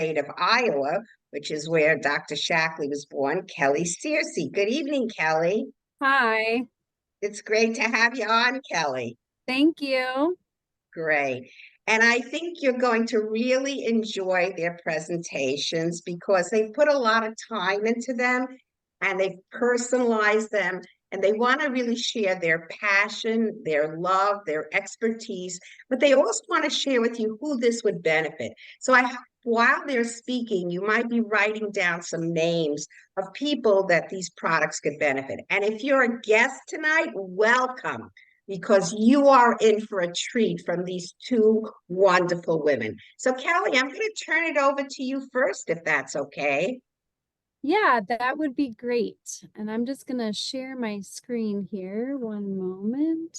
of Iowa, which is where Dr. Shackley was born, Kelly Searcy. Good evening, Kelly. Hi, It's great to have you on, Kelly. thank you. Great. And I think you're going to really enjoy their presentations because they put a lot of time into them and they've personalized them and they want to really share their passion, their love, their expertise, but they also want to share with you who this would benefit. So while they're speaking, you might be writing down some names of people that these products could benefit. And if you're a guest tonight, welcome because you are in for a treat from these two wonderful women. So, Kelly, I'm going to turn it over to you first, if that's okay. Yeah, that would be great. And I'm just going to share my screen here. One moment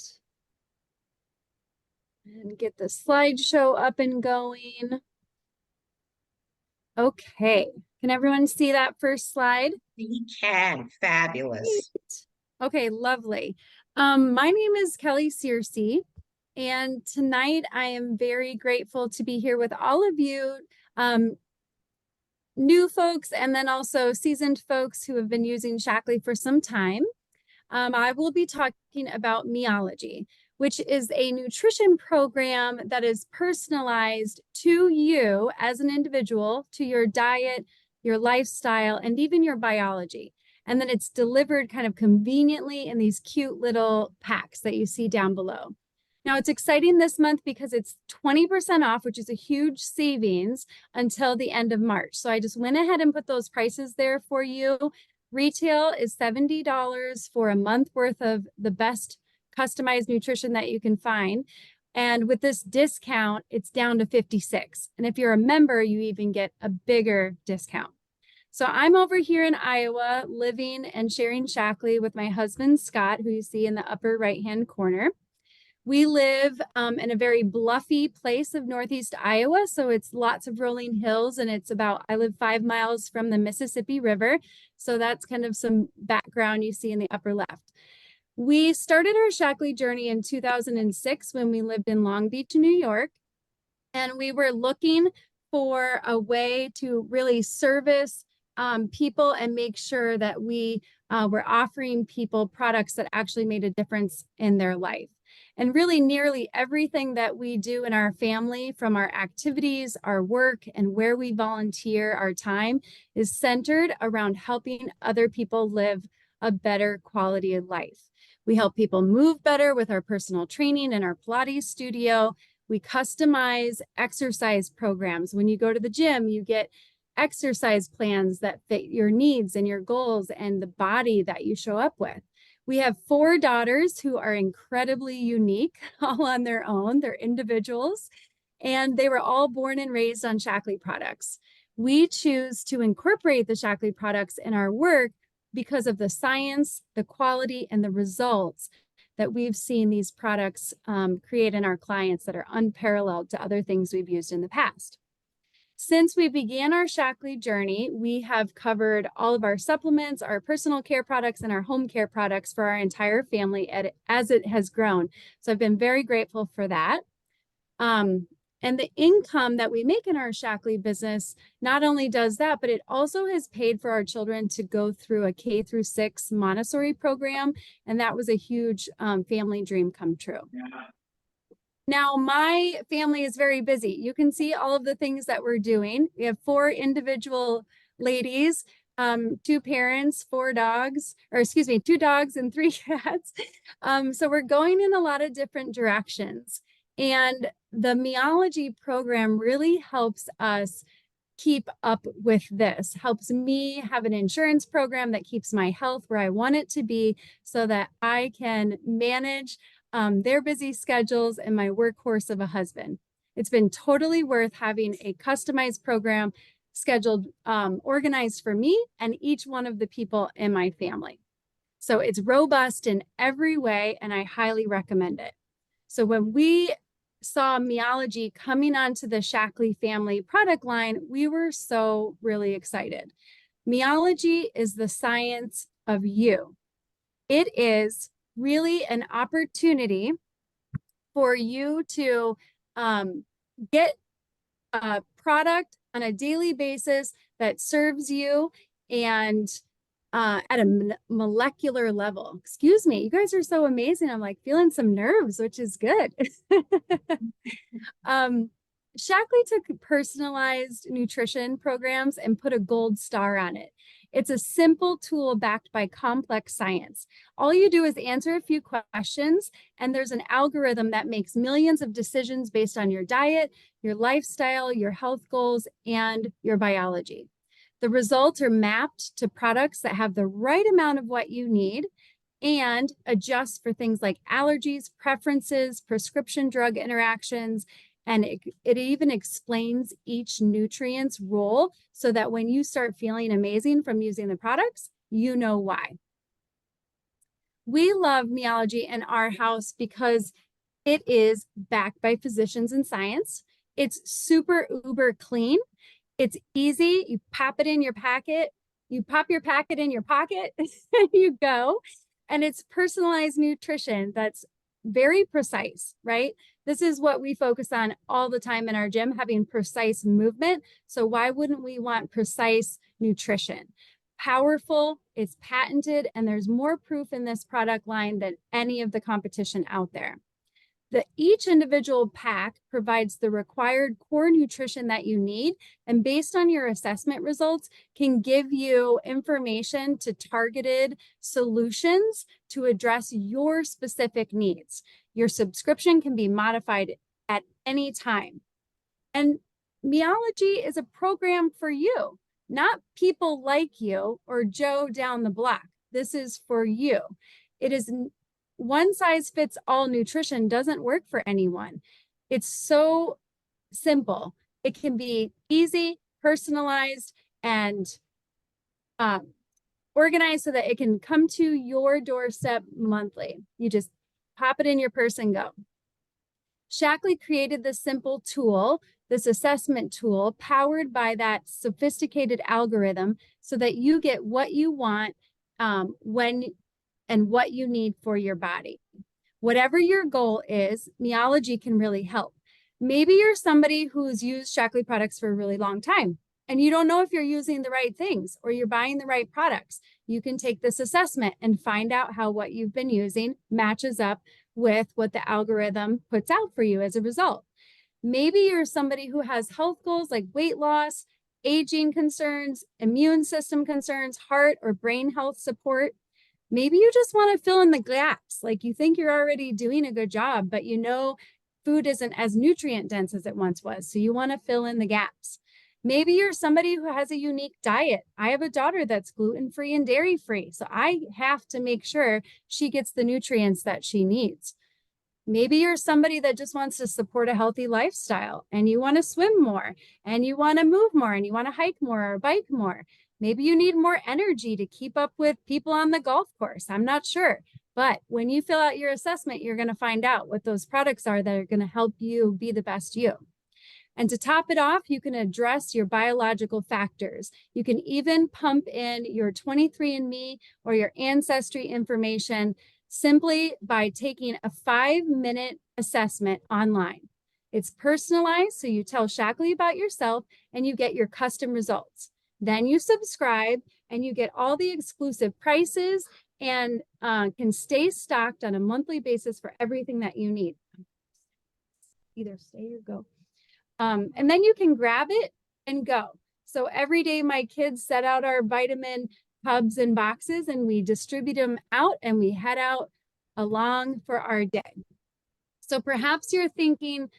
and get the slideshow up and going. Okay, can everyone see that first slide? We can. Fabulous. Great. Okay, lovely. My name is Kelly Searcy, and tonight I am very grateful to be here with all of you. New folks and then also seasoned folks who have been using Shackley for some time. I will be talking about Meology, which is a nutrition program that is personalized to you as an individual, to your diet, your lifestyle, and even your biology. And then it's delivered kind of conveniently in these cute little packs that you see down below. Now it's exciting this month because it's 20% off, which is a huge savings until the end of March. So I just went ahead and put those prices there for you. Retail is $70 for a month worth of the best customized nutrition that you can find. And with this discount, it's down to 56. And if you're a member, you even get a bigger discount. So I'm over here in Iowa living and sharing Shackley with my husband, Scott, who you see in the upper right-hand corner. We live in a very bluffy place of Northeast Iowa, so it's lots of rolling hills, and I live 5 miles from the Mississippi River, so that's kind of some background you see in the upper left. We started our Shackley journey in 2006 when we lived in Long Beach, New York, and we were looking for a way to really service people and make sure that we were offering people products that actually made a difference in their life. And really nearly everything that we do in our family, from our activities, our work, and where we volunteer our time, is centered around helping other people live a better quality of life. We help people move better with our personal training and our Pilates studio. We customize exercise programs. When you go to the gym, you get exercise plans that fit your needs and your goals and the body that you show up with. We have 4 daughters who are incredibly unique, all on their own. They're individuals, and they were all born and raised on Shackley products. We choose to incorporate the Shackley products in our work because of the science, the quality, and the results that we've seen these products create in our clients that are unparalleled to other things we've used in the past. Since we began our Shackley journey, we have covered all of our supplements, our personal care products, and our home care products for our entire family as it has grown. So I've been very grateful for that. And the income that we make in our Shackley business not only does that, but it also has paid for our children to go through a K-6 Montessori program. And that was a huge family dream come true. Now, my family is very busy. You can see all of the things that we're doing. We have 4 individual ladies, 2 parents, 4 dogs, or excuse me, 2 dogs and 3 cats. So we're going in a lot of different directions. And the Meology program really helps us keep up with this, helps me have an insurance program that keeps my health where I want it to be so that I can manage their busy schedules and my workhorse of a husband. It's been totally worth having a customized program scheduled, organized for me and each one of the people in my family. So it's robust in every way, and I highly recommend it. So when we saw Meology coming onto the Shackley family product line, we were so really excited. Meology is the science of you. It is really an opportunity for you to get a product on a daily basis that serves you and at a molecular level. Excuse me, you guys are so amazing. I'm like feeling some nerves, which is good. Shackley took personalized nutrition programs and put a gold star on it. It's a simple tool backed by complex science. All you do is answer a few questions, and there's an algorithm that makes millions of decisions based on your diet, your lifestyle, your health goals, and your biology. The results are mapped to products that have the right amount of what you need and adjust for things like allergies, preferences, prescription drug interactions, and it even explains each nutrient's role so that when you start feeling amazing from using the products, you know why. We love Meology in our house because it is backed by physicians and science. It's super uber clean. It's easy. You pop it in your packet. You pop your packet in your pocket and you go. And it's personalized nutrition that's very precise, right? This is what we focus on all the time in our gym, having precise movement. So why wouldn't we want precise nutrition? Powerful, it's patented, and there's more proof in this product line than any of the competition out there. Each individual pack provides the required core nutrition that you need, and based on your assessment results, can give you information to targeted solutions to address your specific needs. Your subscription can be modified at any time. And Meology is a program for you, not people like you or Joe down the block. This is for you. It is one size fits all nutrition doesn't work for anyone. It's so simple. It can be easy, personalized, and organized so that it can come to your doorstep monthly. You just pop it in your purse and go. Shackley created this simple tool, this assessment tool, powered by that sophisticated algorithm so that you get what you want when and what you need for your body. Whatever your goal is, Meology can really help. Maybe you're somebody who's used Shackley products for a really long time and you don't know if you're using the right things or you're buying the right products. You can take this assessment and find out how what you've been using matches up with what the algorithm puts out for you as a result. Maybe you're somebody who has health goals like weight loss, aging concerns, immune system concerns, heart or brain health support. Maybe you just want to fill in the gaps. Like you think you're already doing a good job, but you know food isn't as nutrient dense as it once was. So you want to fill in the gaps. Maybe you're somebody who has a unique diet. I have a daughter that's gluten-free and dairy-free. So I have to make sure she gets the nutrients that she needs. Maybe you're somebody that just wants to support a healthy lifestyle and you want to swim more and you want to move more and you want to hike more or bike more. Maybe you need more energy to keep up with people on the golf course. I'm not sure. But when you fill out your assessment, you're going to find out what those products are that are going to help you be the best you. And to top it off, you can address your biological factors. You can even pump in your 23andMe or your ancestry information simply by taking a 5-minute assessment online. It's personalized, so you tell Shackley about yourself and you get your custom results. Then you subscribe and you get all the exclusive prices and can stay stocked on a monthly basis for everything that you need. Either stay or go. And then you can grab it and go. So every day my kids set out our vitamin tubs and boxes and we distribute them out and we head out along for our day. So perhaps you're thinking,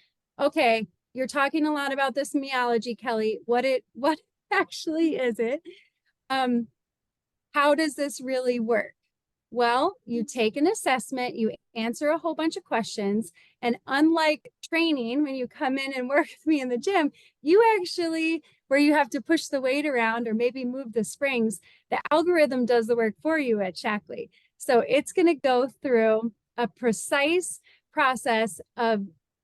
okay, you're talking a lot about this Meology, Kelly. What actually is it? How does this really work? Well, you take an assessment, you answer a whole bunch of questions, and unlike training, when you come in and work with me in the gym, you actually, where you have to push the weight around or maybe move the springs, the algorithm does the work for you at Shackley. So it's going to go through a precise process of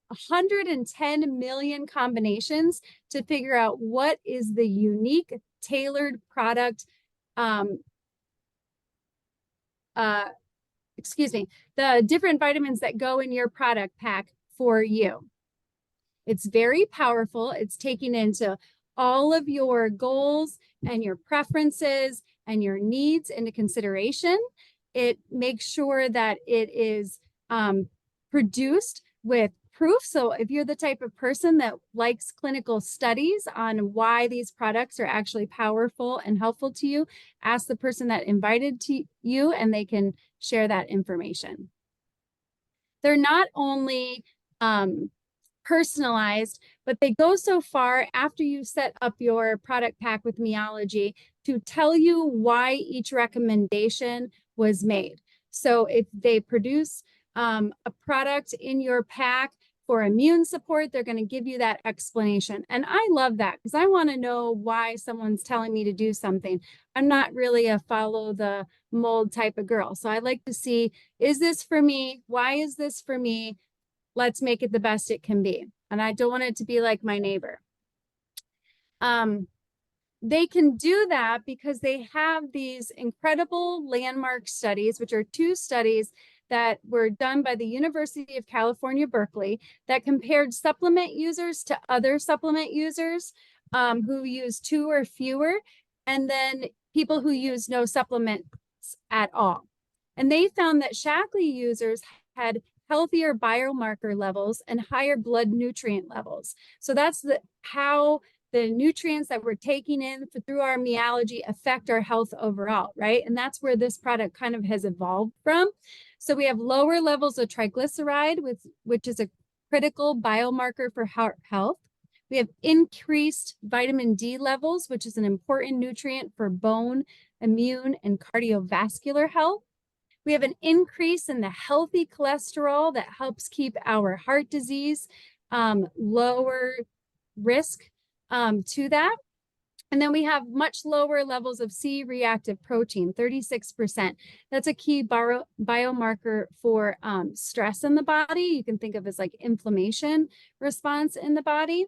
110 million combinations to figure out what is the unique tailored product the different vitamins that go in your product pack for you. It's very powerful. It's taking into all of your goals and your preferences and your needs into consideration. It makes sure that it is produced with proof. So if you're the type of person that likes clinical studies on why these products are actually powerful and helpful to you, ask the person that invited to you and they can share that information. They're not only personalized, but they go so far after you set up your product pack with Meology to tell you why each recommendation was made. So if they produce a product in your pack for immune support, they're going to give you that explanation. And I love that because I want to know why someone's telling me to do something. I'm not really a follow the mold type of girl. So I like to see, is this for me? Why is this for me? Let's make it the best it can be. And I don't want it to be like my neighbor. They can do that because they have these incredible landmark studies, which are 2 studies that were done by the University of California, Berkeley, that compared supplement users to other supplement users who use 2 or fewer, and then people who use no supplements at all. And they found that Shaklee users had healthier biomarker levels and higher blood nutrient levels. So that's how the nutrients that we're taking in through our Meology affect our health overall, right? And that's where this product kind of has evolved from. So we have lower levels of triglyceride, which is a critical biomarker for heart health. We have increased vitamin D levels, which is an important nutrient for bone, immune, and cardiovascular health. We have an increase in the healthy cholesterol that helps keep our heart disease lower risk to that. And then we have much lower levels of C-reactive protein, 36%. That's a key biomarker for stress in the body. You can think of as like inflammation response in the body.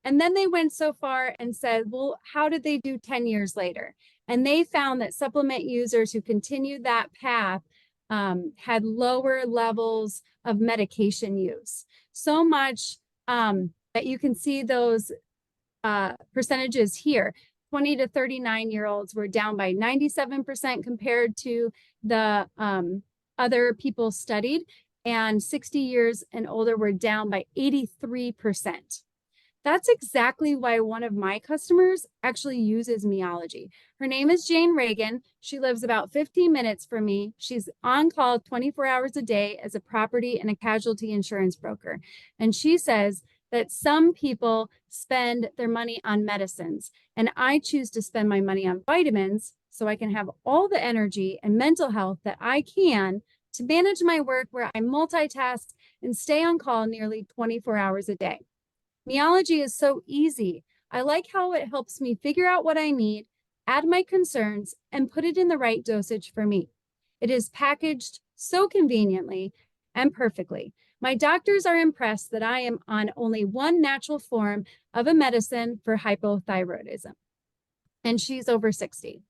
And then they went so far and said, well, how did they do 10 years later? And they found that supplement users who continued that path had lower levels of medication use. So much that you can see those percentages here. 20 to 39-year-olds were down by 97% compared to the other people studied, and 60 years and older were down by 83%. That's exactly why one of my customers actually uses Meology. Her name is Jane Reagan. She lives about 15 minutes from me. She's on call 24 hours a day as a property and a casualty insurance broker. And she says that some people spend their money on medicines, and I choose to spend my money on vitamins so I can have all the energy and mental health that I can to manage my work where I multitask and stay on call nearly 24 hours a day. Meology is so easy. I like how it helps me figure out what I need, add my concerns, and put it in the right dosage for me. It is packaged so conveniently and perfectly. My doctors are impressed that I am on only one natural form of a medicine for hypothyroidism, and she's over 60.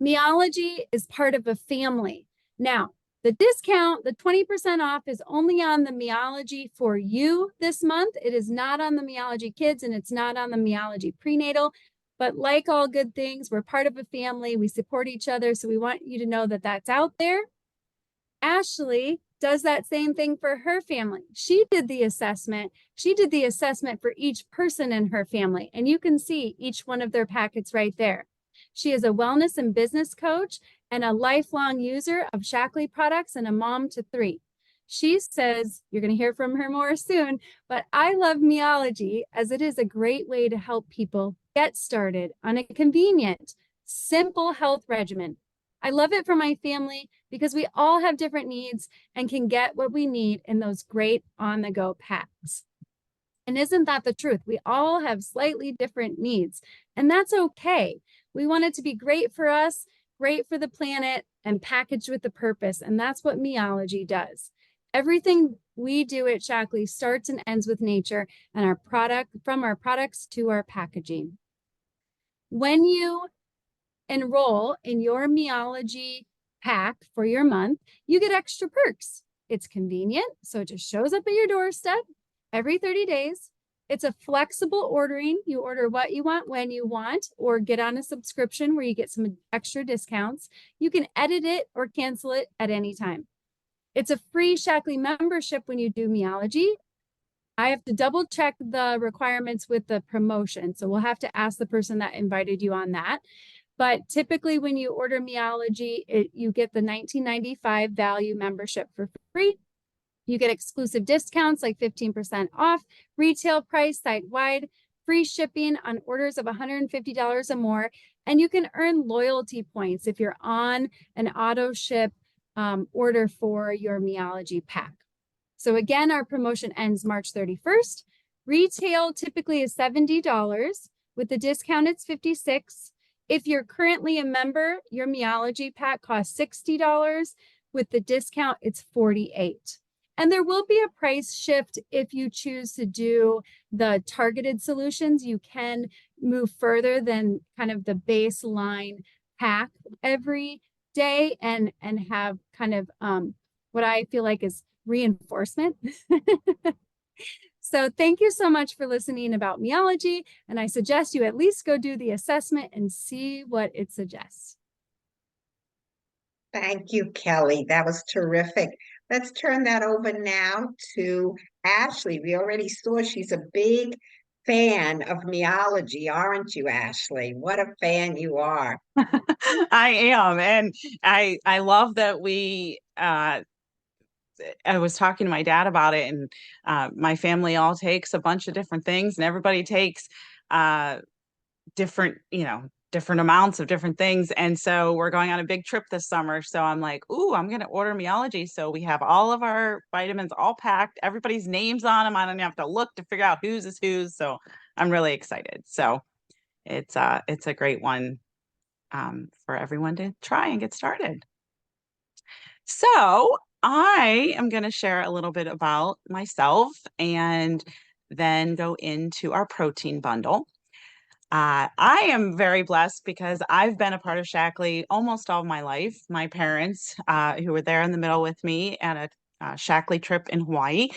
Meology is part of a family. Now, the discount, the 20% off, is only on the Meology for you this month. It is not on the Meology Kids, and it's not on the Meology Prenatal. But like all good things, we're part of a family. We support each other. So we want you to know that that's out there. Ashley does that same thing for her family. She did the assessment. She did the assessment for each person in her family. And you can see each one of their packets right there. She is a wellness and business coach and a lifelong user of Shaklee products and a mom to 3. She says, you're going to hear from her more soon, but I love Meology as it is a great way to help people get started on a convenient, simple health regimen. I love it for my family because we all have different needs and can get what we need in those great on-the-go packs. And isn't that the truth? We all have slightly different needs, and that's okay. We want it to be great for us, great for the planet, and packaged with a purpose. And that's what Meology does. Everything we do at Shaklee starts and ends with nature and our product, from our products to our packaging. When you enroll in your Meology pack for your month, you get extra perks. It's convenient, so it just shows up at your doorstep every 30 days. It's a flexible ordering. You order what you want when you want, or get on a subscription where you get some extra discounts. You can edit it or cancel it at any time. It's a free Shackley membership when you do Meology. I have to double check the requirements with the promotion. So we'll have to ask the person that invited you on that. But typically when you order Meology, you get the $19.95 value membership for free. You get exclusive discounts like 15% off, retail price site-wide, free shipping on orders of $150 or more, and you can earn loyalty points if you're on an auto ship order for your Meology pack. So again, our promotion ends March 31st. Retail typically is $70. With the discount, it's $56. If you're currently a member, your Meology pack costs $60. With the discount, it's $48. And there will be a price shift if you choose to do the targeted solutions. You can move further than kind of the baseline pack every day and have kind of what I feel like is reinforcement. So thank you so much for listening about Meology, and I suggest you at least go do the assessment and see what it suggests. Thank you, Kelly. That was terrific. Let's turn that over now to Ashley. We already saw she's a big fan of Meology, aren't you, Ashley? What a fan you are. I am. And I love that I was talking to my dad about it, and my family all takes a bunch of different things, and everybody takes different, different amounts of different things. And so we're going on a big trip this summer. So I'm like, ooh, I'm going to order Meology. So we have all of our vitamins all packed, everybody's names on them. I don't have to look to figure out whose is whose. So I'm really excited. So it's a great one for everyone to try and get started. So I am going to share a little bit about myself and then go into our protein bundle. I am very blessed because I've been a part of Shackley almost all of my life. My parents, who were there in the middle with me at a Shackley trip in Hawaii,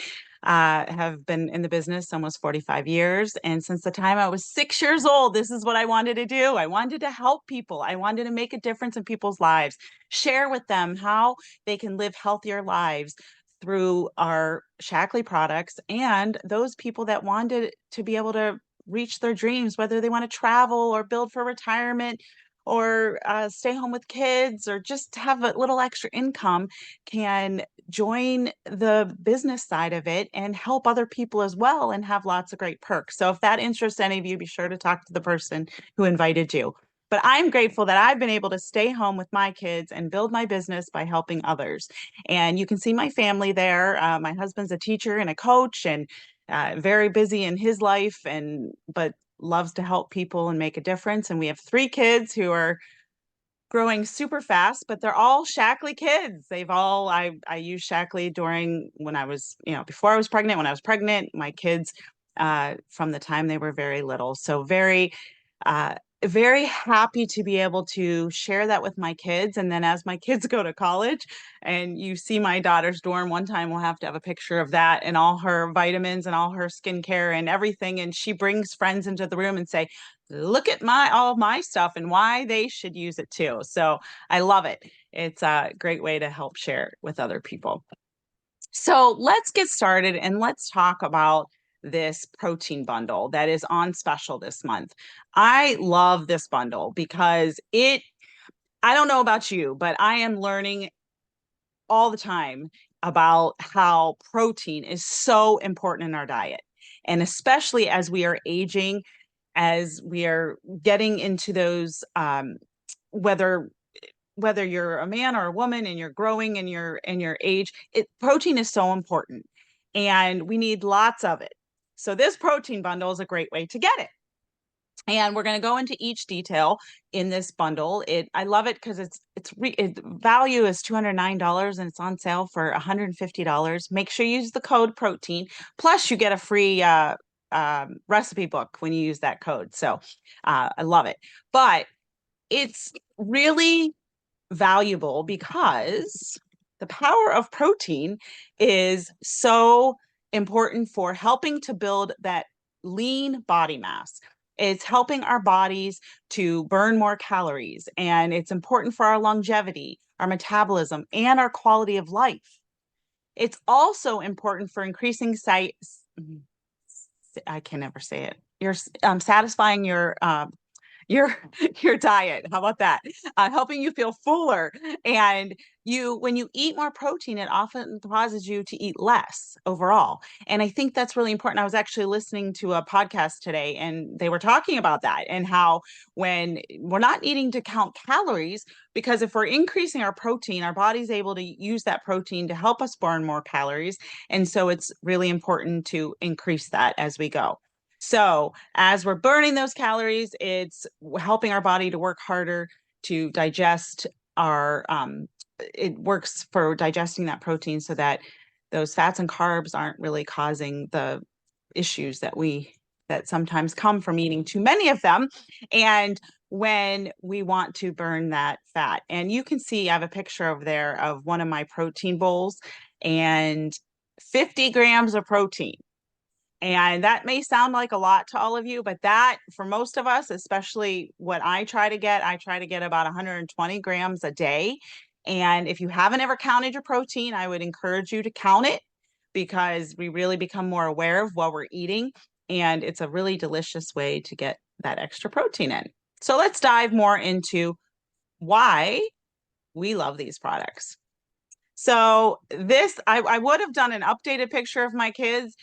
have been in the business almost 45 years. And since the time I was 6 years old, this is what I wanted to do. I wanted to help people. I wanted to make a difference in people's lives, share with them how they can live healthier lives through our Shackley products, and those people that wanted to be able to reach their dreams, whether they want to travel or build for retirement or stay home with kids or just have a little extra income, can join the business side of it and help other people as well and have lots of great perks. So if that interests any of you, be sure to talk to the person who invited you. But I'm grateful that I've been able to stay home with my kids and build my business by helping others. And you can see my family there. My husband's a teacher and a coach, and very busy in his life, but loves to help people and make a difference. And we have 3 kids who are growing super fast, but they're all Shackley kids. I used Shackley during when I was, before I was pregnant, when I was pregnant, my kids, from the time they were very little. So uh, very happy to be able to share that with my kids. And then as my kids go to college, and you see my daughter's dorm, one time we'll have to have a picture of that and all her vitamins and all her skincare and everything. And she brings friends into the room and say, look at all my stuff and why they should use it too. So I love it. It's a great way to help share with other people. So let's get started and let's talk about this protein bundle that is on special this month. I love this bundle because I don't know about you, but I am learning all the time about how protein is so important in our diet. And especially as we are aging, as we are getting into those, whether you're a man or a woman and you're growing in your age, protein is so important, and we need lots of it. So this protein bundle is a great way to get it. And we're going to go into each detail in this bundle. I love it because its value is $209 and it's on sale for $150. Make sure you use the code protein. Plus, you get a free recipe book when you use that code. So I love it. But it's really valuable because the power of protein is so important for helping to build that lean body mass. It's helping our bodies to burn more calories, and it's important for our longevity, our metabolism, and our quality of life. It's also important for increasing sight. I can never say it. You're satisfying your your diet. How about that? Helping you feel fuller. And when you eat more protein, it often causes you to eat less overall. And I think that's really important. I was actually listening to a podcast today, and they were talking about that, and how when we're not needing to count calories, because if we're increasing our protein, our body's able to use that protein to help us burn more calories. And so it's really important to increase that as we go. So as we're burning those calories, it's helping our body to work harder to digest our, it works for digesting that protein so that those fats and carbs aren't really causing the issues that sometimes come from eating too many of them. And when we want to burn that fat. And you can see, I have a picture over there of one of my protein bowls, and 50 grams of protein. And that may sound like a lot to all of you, but that, for most of us, especially what I try to get about 120 grams a day. And if you haven't ever counted your protein, I would encourage you to count it, because we really become more aware of what we're eating. And it's a really delicious way to get that extra protein in. So let's dive more into why we love these products. So this, I would have done an updated picture of my kids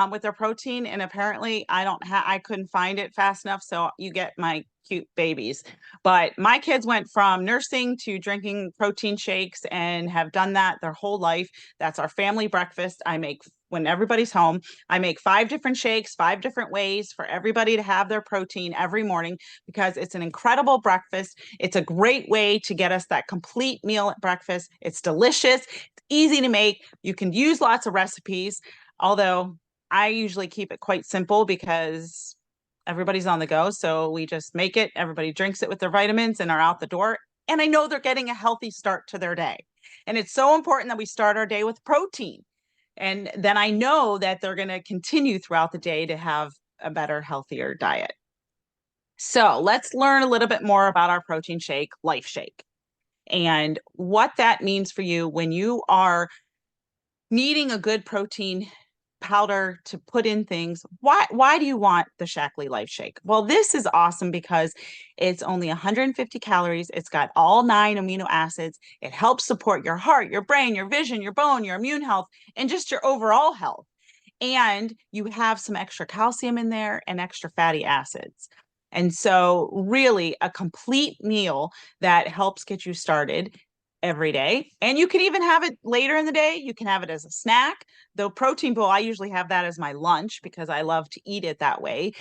with their protein, and apparently I couldn't find it fast enough. So you get my cute babies. But my kids went from nursing to drinking protein shakes and have done that their whole life. That's our family breakfast. I make when everybody's home. I make 5 different shakes, 5 different ways for everybody to have their protein every morning, because it's an incredible breakfast. It's a great way to get us that complete meal at breakfast. It's delicious. It's easy to make. You can use lots of recipes, although I usually keep it quite simple because everybody's on the go. So we just make it, everybody drinks it with their vitamins and are out the door. And I know they're getting a healthy start to their day. And it's so important that we start our day with protein. And then I know that they're going to continue throughout the day to have a better, healthier diet. So let's learn a little bit more about our protein shake, Life Shake, and what that means for you when you are needing a good protein powder to put in things. Why do you want the Shaklee Life Shake? Well, this is awesome because it's only 150 calories. It's got all 9 amino acids. It helps support your heart, your brain, your vision, your bone, your immune health, and just your overall health. And you have some extra calcium in there and extra fatty acids. And so really a complete meal that helps get you started every day. And you can even have it later in the day. You can have it as a snack. The protein bowl, I usually have that as my lunch because I love to eat it that way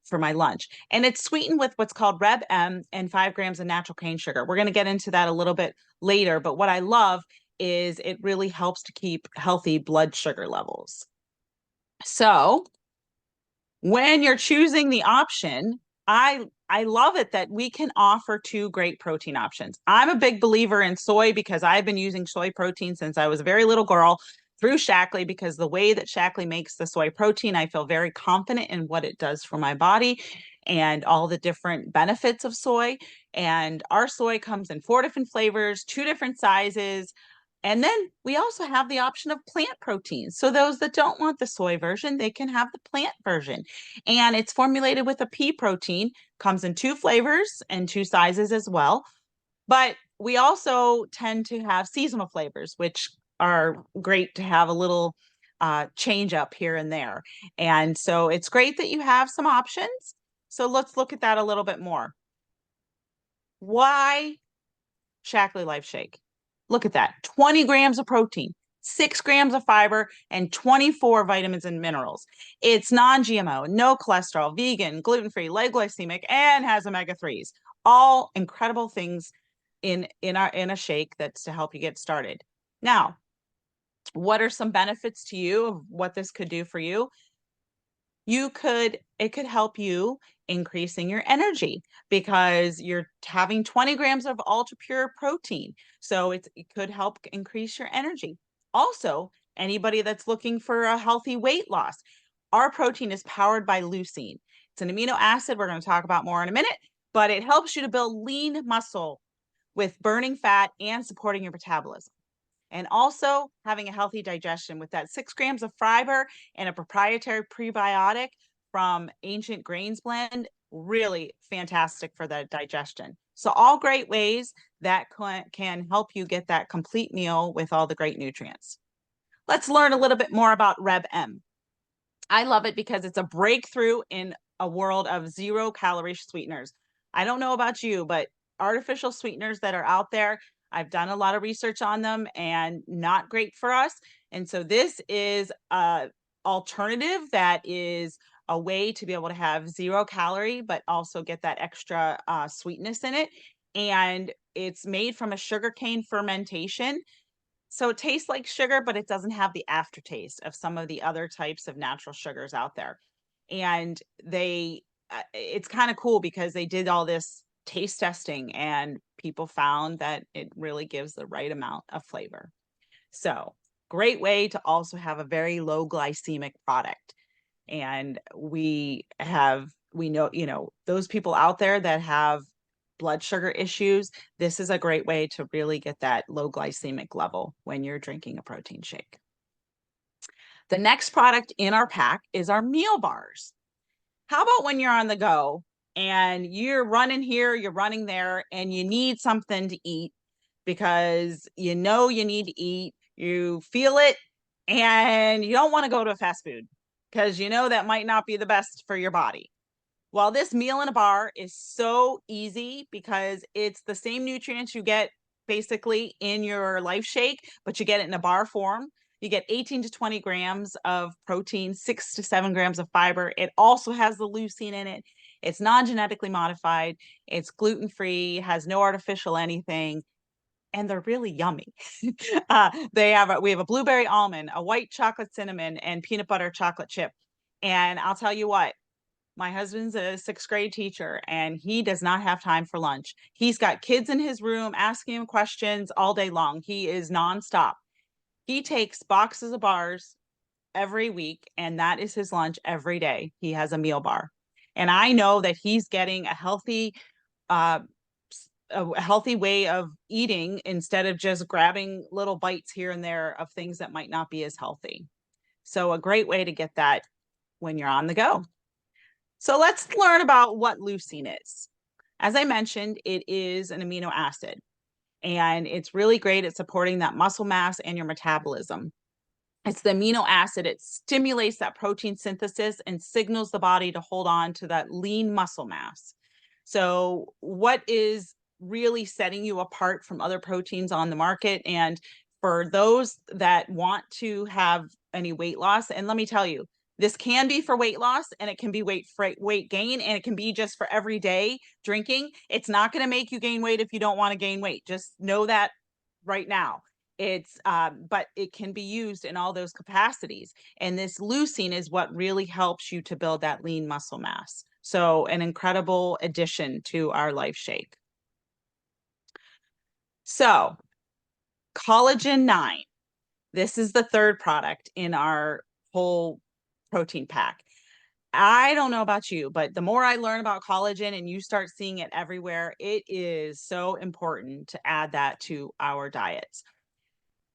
for my lunch. And it's sweetened with what's called Reb M and 5 grams of natural cane sugar. We're going to get into that a little bit later. But what I love is it really helps to keep healthy blood sugar levels. So when you're choosing the option, I love it that we can offer 2 great protein options. I'm a big believer in soy because I've been using soy protein since I was a very little girl through Shaklee, because the way that Shaklee makes the soy protein, I feel very confident in what it does for my body and all the different benefits of soy. And our soy comes in 4 different flavors, 2 different sizes. And then we also have the option of plant proteins. So those that don't want the soy version, they can have the plant version. And it's formulated with a pea protein, comes in 2 flavors and 2 sizes as well. But we also tend to have seasonal flavors, which are great to have a little change up here and there. And so it's great that you have some options. So let's look at that a little bit more. Why Shaklee Life Shake? Look at that, 20 grams of protein, 6 grams of fiber, and 24 vitamins and minerals. It's non-GMO, no cholesterol, vegan, gluten-free, low glycemic, and has omega-3s. All incredible things in a shake that's to help you get started. Now, what are some benefits to you of what this could do for you? It could help you increasing your energy because you're having 20 grams of ultra pure protein. So it could help increase your energy. Also, anybody that's looking for a healthy weight loss, Our protein is powered by leucine. It's an amino acid we're going to talk about more in a minute, but it helps you to build lean muscle with burning fat and supporting your metabolism. And also having a healthy digestion with that 6 grams of fiber and a proprietary prebiotic from Ancient Grains Blend, really fantastic for the digestion. So all great ways that can help you get that complete meal with all the great nutrients. Let's learn a little bit more about Reb M. I love it because it's a breakthrough in a world of 0-calorie sweeteners. I don't know about you, but artificial sweeteners that are out there, I've done a lot of research on them and not great for us. And so this is a alternative that is a way to be able to have 0-calorie, but also get that extra sweetness in it. And it's made from a sugarcane fermentation. So it tastes like sugar, but it doesn't have the aftertaste of some of the other types of natural sugars out there. And it's kind of cool because they did all this taste testing and people found that it really gives the right amount of flavor. So great way to also have a very low glycemic product. And we know, those people out there that have blood sugar issues, this is a great way to really get that low glycemic level when you're drinking a protein shake. The next product in our pack is our meal bars. How about when you're on the go and you're running here, you're running there, and you need something to eat because you know you need to eat, you feel it, and you don't want to go to a fast food because you know that might not be the best for your body. Well, this meal in a bar is so easy because it's the same nutrients you get basically in your Life Shake, but you get it in a bar form. You get 18 to 20 grams of protein, 6 to 7 grams of fiber. It also has the leucine in it. It's non-genetically modified. It's gluten-free, has no artificial anything, and they're really yummy. We have a blueberry almond, a white chocolate cinnamon, and peanut butter chocolate chip. And I'll tell you what, my husband's a 6th grade teacher and he does not have time for lunch. He's got kids in his room asking him questions all day long. He is nonstop. He takes boxes of bars every week and that is his lunch every day. He has a meal bar. And I know that he's getting uh, a healthy way of eating instead of just grabbing little bites here and there of things that might not be as healthy. So a great way to get that when you're on the go. So let's learn about what leucine is. As I mentioned, it is an amino acid, and it's really great at supporting that muscle mass and your metabolism. It's the amino acid. It stimulates that protein synthesis and signals the body to hold on to that lean muscle mass. So what is really setting you apart from other proteins on the market? And for those that want to have any weight loss, and let me tell you, this can be for weight loss and it can be weight gain and it can be just for everyday drinking. It's not going to make you gain weight if you don't want to gain weight. Just know that right now. But it can be used in all those capacities. And this leucine is what really helps you to build that lean muscle mass. So an incredible addition to our Life Shake. So collagen 9. This is the third product in our whole protein pack. I don't know about you, but the more I learn about collagen and you start seeing it everywhere, it is so important to add that to our diets.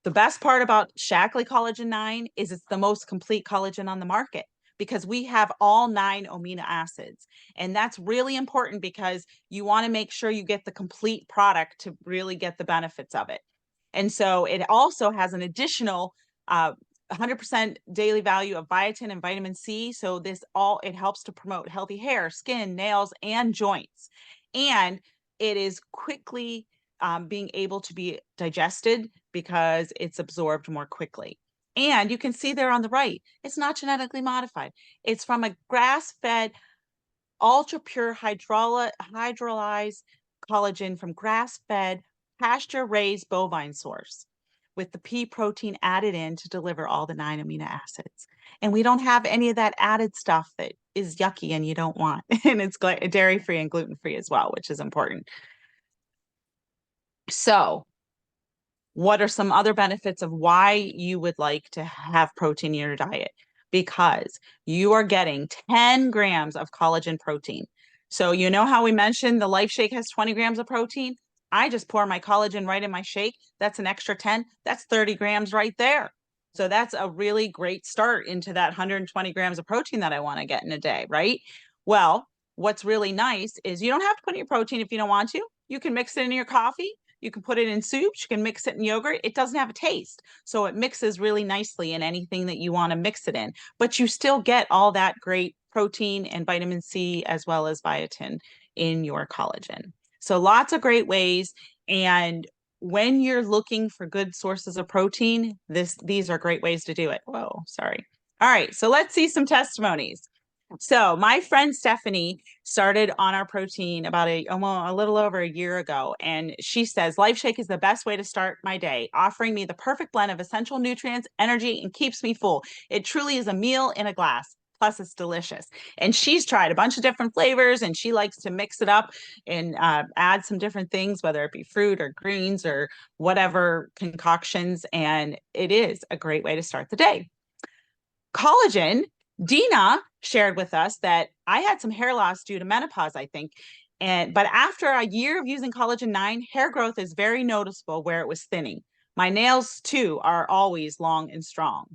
The best part about Shaklee Collagen 9 is it's the most complete collagen on the market because we have all 9 amino acids. And that's really important because you want to make sure you get the complete product to really get the benefits of it. And so it also has an additional 100% daily value of biotin and vitamin C. So it helps to promote healthy hair, skin, nails, and joints. And it is quickly being able to be digested because it's absorbed more quickly. And you can see there on the right, it's not genetically modified. It's from a grass-fed, ultra-pure hydrolyzed collagen from grass-fed, pasture-raised bovine source with the pea protein added in to deliver all the 9 amino acids. And we don't have any of that added stuff that is yucky and you don't want. And it's dairy-free and gluten-free as well, which is important. So what are some other benefits of why you would like to have protein in your diet? because you are getting 10 grams of collagen protein. So you know how we mentioned the Life Shake has 20 grams of protein? I just pour my collagen right in my shake. That's an extra 10. That's 30 grams right there. So that's a really great start into that 120 grams of protein that I want to get in a day, right? Well, what's really nice is you don't have to put in your protein if you don't want to. You can mix it in your coffee. You can put it in soups. You can mix it in yogurt. It doesn't have a taste. So it mixes really nicely in anything that you want to mix it in. But you still get all that great protein and vitamin C as well as biotin in your collagen. So lots of great ways. And when you're looking for good sources of protein, these are great ways to do it. Whoa, sorry. All right, so let's see some testimonies. So my friend Stephanie started on our protein about almost a little over a year ago. And she says, Life Shake is the best way to start my day, offering me the perfect blend of essential nutrients, energy, and keeps me full. It truly is a meal in a glass. Plus, it's delicious. And she's tried a bunch of different flavors and she likes to mix it up and add some different things, whether it be fruit or greens or whatever concoctions. And it is a great way to start the day. Collagen, Dina shared with us that I had some hair loss due to menopause, I think. But after a year of using collagen 9, hair growth is very noticeable where it was thinning. My nails too are always long and strong.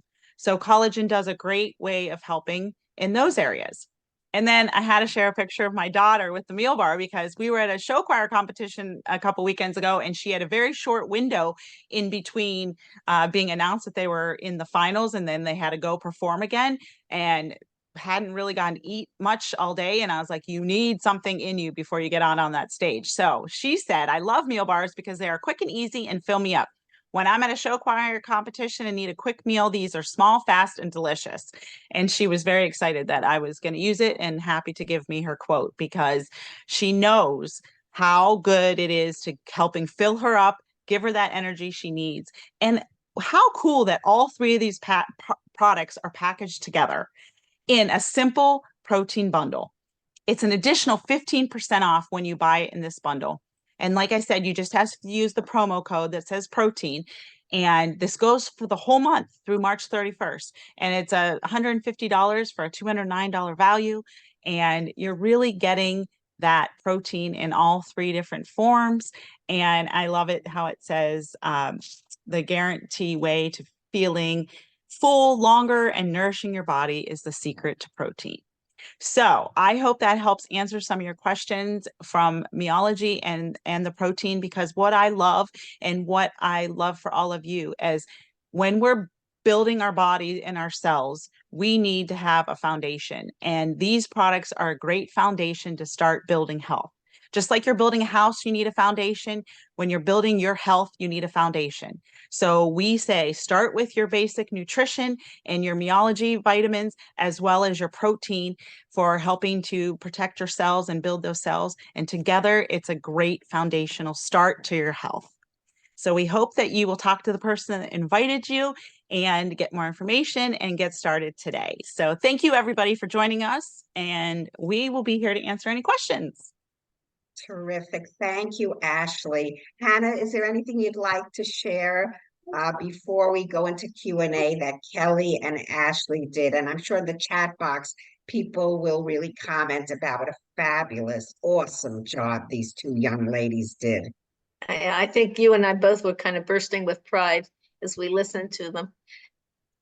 So collagen does a great way of helping in those areas. And then I had to share a picture of my daughter with the meal bar because we were at a show choir competition a couple weekends ago, and she had a very short window in between being announced that they were in the finals and then they had to go perform again, and hadn't really gotten to eat much all day. And I was like, you need something in you before you get on that stage. So she said, I love meal bars because they are quick and easy and fill me up. When I'm at a show choir competition and need a quick meal, these are small, fast, and delicious. And she was very excited that I was going to use it and happy to give me her quote because she knows how good it is to helping fill her up, give her that energy she needs. And how cool that all three of these products are packaged together in a simple protein bundle. It's an additional 15% off when you buy it in this bundle. And like I said, you just have to use the promo code that says protein. And this goes for the whole month through March 31st. And it's $150 for a $209 value. And you're really getting that protein in all three different forms. And I love it how it says the guarantee way to feeling full, longer, and nourishing your body is the secret to protein. So I hope that helps answer some of your questions from Meology and the protein, because what I love and what I love for all of you is when we're building our body and our cells, we need to have a foundation. And these products are a great foundation to start building health. Just like you're building a house, you need a foundation. When you're building your health, you need a foundation. So we say start with your basic nutrition and your Meology vitamins, as well as your protein for helping to protect your cells and build those cells. And together, it's a great foundational start to your health. So we hope that you will talk to the person that invited you and get more information and get started today. So thank you, everybody, for joining us. And we will be here to answer any questions. Terrific. Thank you, Ashley. Hannah, is there anything you'd like to share before we go into Q&A that Kelly and Ashley did? And I'm sure the chat box people will really comment about what a fabulous, awesome job these two young ladies did. I think you and I both were kind of bursting with pride as we listened to them.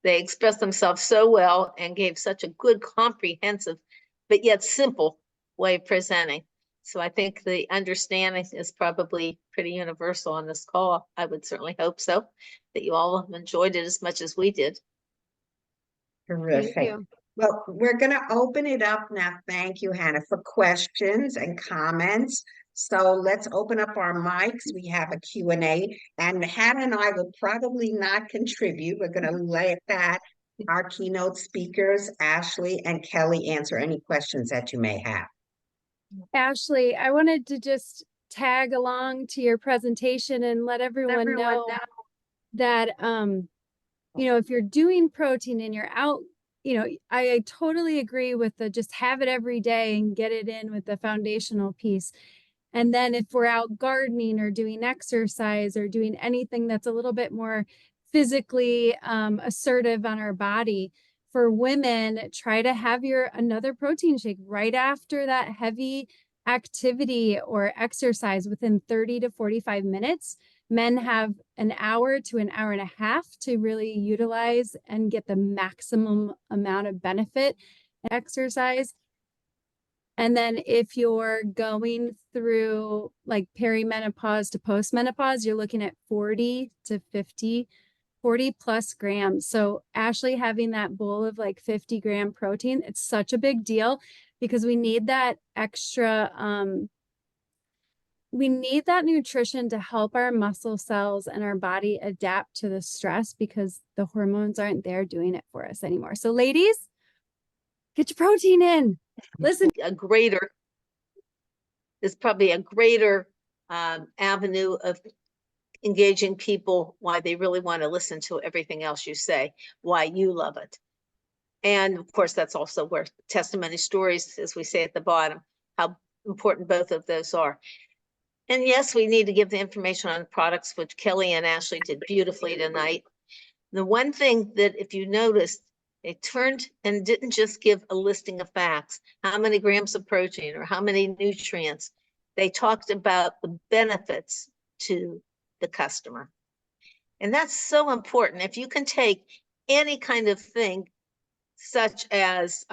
They expressed themselves so well and gave such a good, comprehensive, but yet simple way of presenting. So I think the understanding is probably pretty universal on this call. I would certainly hope so, that you all enjoyed it as much as we did. Terrific. Thank you. Well, we're going to open it up now. Thank you, Hannah, for questions and comments. So let's open up our mics. We have a Q&A, and Hannah and I will probably not contribute. We're going to let that our keynote speakers, Ashley and Kelly, answer any questions that you may have. Ashley, I wanted to just tag along to your presentation and let everyone know that, if you're doing protein and you're out, I totally agree with the just have it every day and get it in with the foundational piece. And then if we're out gardening or doing exercise or doing anything that's a little bit more physically assertive on our body, for women, try to have another protein shake right after that heavy activity or exercise within 30 to 45 minutes. Men have an hour to an hour and a half to really utilize and get the maximum amount of benefit exercise. And then if you're going through like perimenopause to postmenopause, you're looking at 40 to 50, 40 plus grams. So Ashley having that bowl of like 50-gram protein, it's such a big deal because we need that extra, we need that nutrition to help our muscle cells and our body adapt to the stress because the hormones aren't there doing it for us anymore. So ladies, get your protein in. Listen. Is probably a greater avenue of engaging people, why they really want to listen to everything else you say, why you love it. And of course, that's also where testimony stories, as we say at the bottom, how important both of those are. And yes, we need to give the information on the products, which Kelly and Ashley did beautifully tonight. The one thing that if you noticed, they turned and didn't just give a listing of facts, how many grams of protein or how many nutrients. They talked about the benefits to the customer. And that's so important. If you can take any kind of thing, such as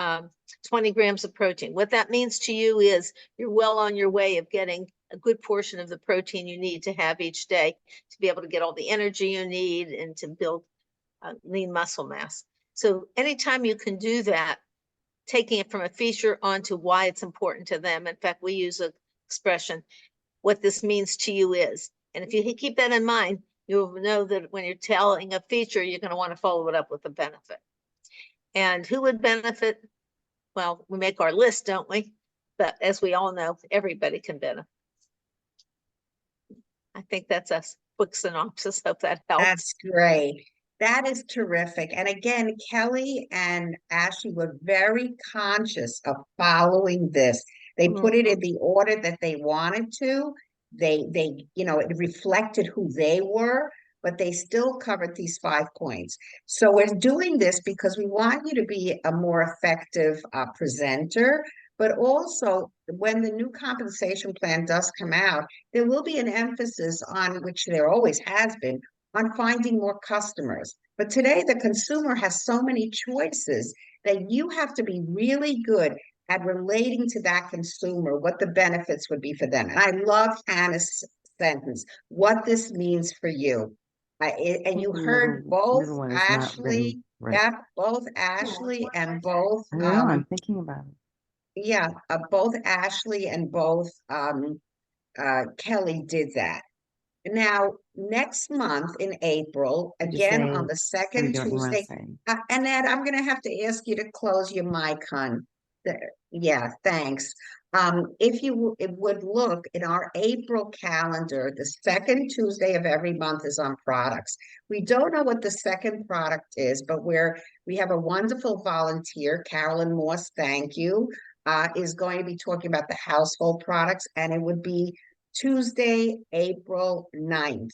20 grams of protein, what that means to you is you're well on your way of getting a good portion of the protein you need to have each day to be able to get all the energy you need and to build lean muscle mass. So anytime you can do that, taking it from a feature onto why it's important to them. In fact, we use an expression, what this means to you is. And if you keep that in mind, you'll know that when you're telling a feature, you're going to want to follow it up with a benefit. And who would benefit? Well, we make our list, don't we? But as we all know, everybody can benefit. I think that's a quick synopsis. Hope that helps. That's great. That is terrific. And again, Kelly and Ashley were very conscious of following this. They put it in the order that they wanted to. It reflected who they were, but they still covered these 5 points. So we're doing this because we want you to be a more effective presenter, but also when the new compensation plan does come out, there will be an emphasis on, which there always has been, on finding more customers. But today the consumer has so many choices that you have to be really good at relating to that consumer, what the benefits would be for them. And I love Hannah's sentence, what this means for you. And you heard both Ashley, both Ashley and both, I know, I'm thinking about it. Yeah, both Ashley and both Kelly did that. Now, next month in April, again on the second Tuesday, Annette, I'm going to have to ask you to close your mic, hon. Yeah, thanks. If you would look in our April calendar, the second Tuesday of every month is on products. We don't know what the second product is, but we have a wonderful volunteer, Carolyn Moss, thank you, is going to be talking about the household products, and it would be Tuesday, April 9th.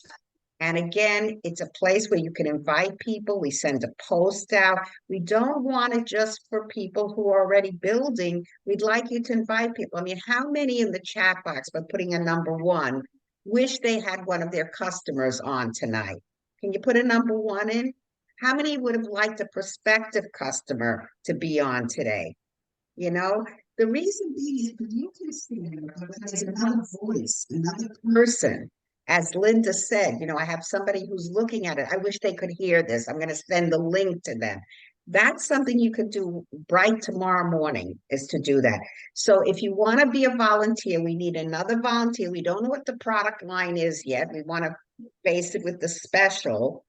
And again, it's a place where you can invite people. We send a post out. We don't want it just for people who are already building. We'd like you to invite people. I mean, how many in the chat box, by putting a number 1, wish they had one of their customers on tonight? Can you put a number 1 in? How many would have liked a prospective customer to be on today? You know, the reason being is because you can see there's another voice, another person. As Linda said, I have somebody who's looking at it. I wish they could hear this. I'm going to send the link to them. That's something you could do bright tomorrow morning, is to do that. So if you want to be a volunteer, we need another volunteer. We don't know what the product line is yet. We want to face it with the special.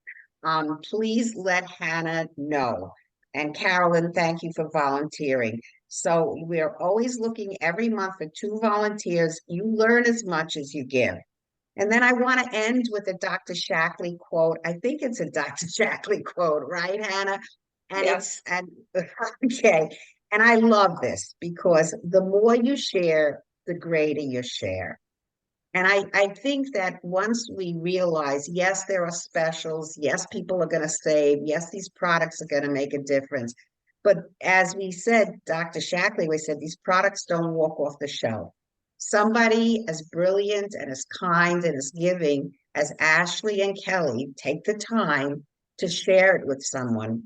Please let Hannah know. And Carolyn, thank you for volunteering. So we're always looking every month for 2 volunteers. You learn as much as you give. And then I want to end with a Dr. Shackley quote. I think it's a Dr. Shackley quote, right, Hannah? And yes. Okay. And I love this because the more you share, the greater your share. And I think that once we realize, yes, there are specials, yes, people are going to save, yes, these products are going to make a difference, But as we said, Dr. Shackley, we said these products don't walk off the shelf. Somebody as brilliant and as kind and as giving as Ashley and Kelly take the time to share it with someone,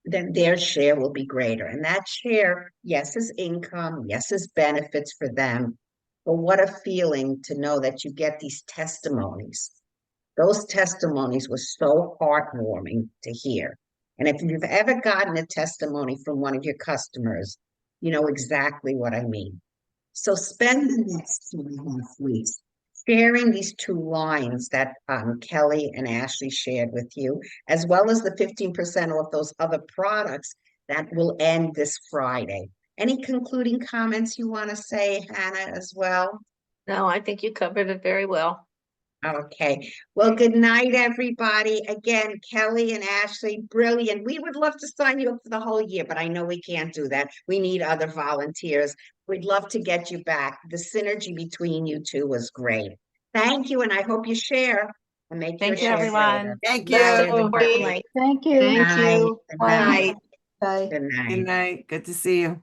then their share will be greater. And that share, yes, is income, yes, is benefits for them. But what a feeling to know that you get these testimonies. Those testimonies were so heartwarming to hear. And if you've ever gotten a testimony from one of your customers, you know exactly what I mean. So spend the next 2.5 weeks sharing these 2 lines that Kelly and Ashley shared with you, as well as the 15% off those other products that will end this Friday. Any concluding comments you want to say, Hannah, as well? No, I think you covered it very well. Okay. Well, good night, everybody. Again, Kelly and Ashley, brilliant. We would love to sign you up for the whole year, but I know we can't do that. We need other volunteers. We'd love to get you back. The synergy between you two was great. Thank you, and I hope you share and make your Thank you, share everyone. greater. Thank Bye, you. everybody. Importantly. Thank you. Thank Night. you. Good Bye. night. Bye. Good night. Good night. Good to see you.